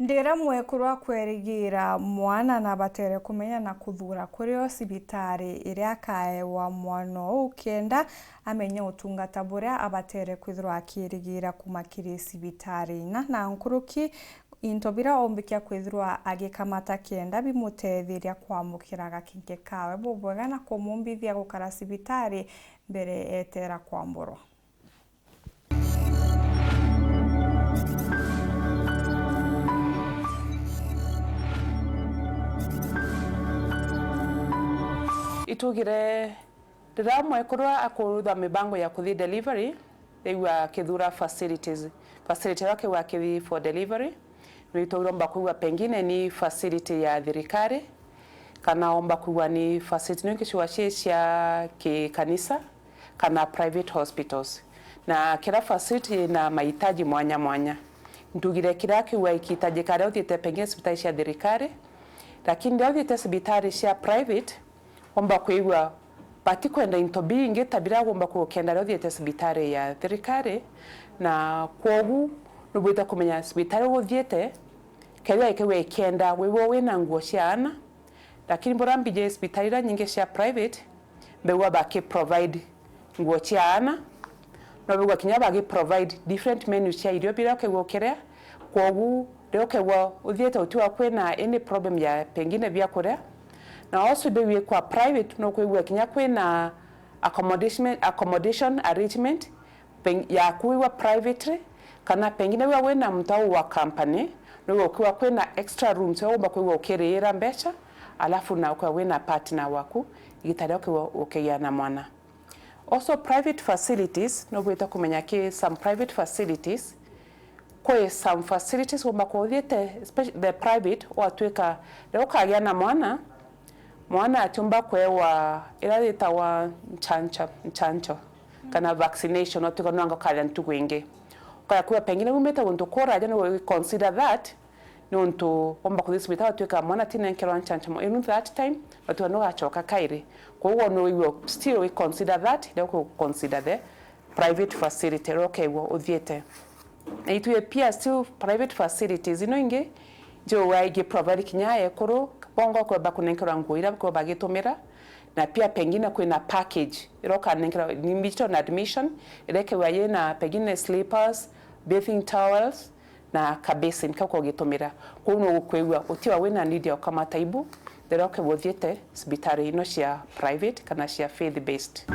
Ndira mwekuru akwerigira mwana na batere kumenya na kuthura KUREO CIBITARI iria akaewa mwana ukenda amenya utungata buria abatere kwithirwa akirigira kumakiri CIBITARI na nkuruki intobira ombikia kwithirwa agikamata kenda bimutethiria kwamukira gakinke kawe BWEGA na kumumbithia gukara CIBITARI mbere etera kwamburwa. Itugire rira mwekuru akurutha mibango ya kuthi delivery ewa kithura facility yake wa kithi for delivery nitoromba kuwa pengine ni facility ya thirikari kana omba kuwa ni facility nikishwa cia kikanisa kana private hospitals na kila facility na mahitaji mwanya ndugire kila kiwa ikitajika leo thiete pengine hospitali cia thirikari lakini leo thiete hospitali cia private omba kuigwa pati kwenda into bingi tabira gomba kugenda leo thiete CIBITARI ya thirikari na kwogu nubwita kumenya CIBITARI guthiete keria ikewe kenda wewe wina nguo ciana lakini borambije CIBITARI ra nyingi cia private bewa baki provide nguo ciana no bewa kinya baki provide different menus cia irio bira kegokerea kwogu leo kewa uthiete utiwa kwina any problem ya pengine bya kurea na also bewe kwa private no kwewe kinya kwina accommodation arrangement ya kuwa privately kana pengine wewe wena mtau wa company no kwa kwina extra rooms au bakwewe ukirira mbecha alafu na kwa wena partner waku igitari kwa ukeyana mwana. Also private facilities no gwita kumenya ki some private facilities kwa some facilities wamba kwa thiete the private watweka leo kagana mwana atumba kwewa irathita wa chancho kana vaccination otuko nanga kala ntugwenge kwa kuwa pengine umeta untu kora jana consider that nuntu omba kuthibita otuka mwana tinenkero chancho in that time otuka no achoka kaire kwa hiyo no we still we consider that leo consider the private facility okay wo uthiete it will appear still private facilities inge jo waige provide kinyaye kuru bongo kwa bakunenkera nguira kwa bagitumira na pia pengine kwina package iroka nenkera nimbicho na admission ireke waye na pengine slippers bathing towels na kabesin kako gitumira kuno kwewa utiwa wina need ya kama taibu iroke wothiete CIBITARI no cia private kana cia faith based.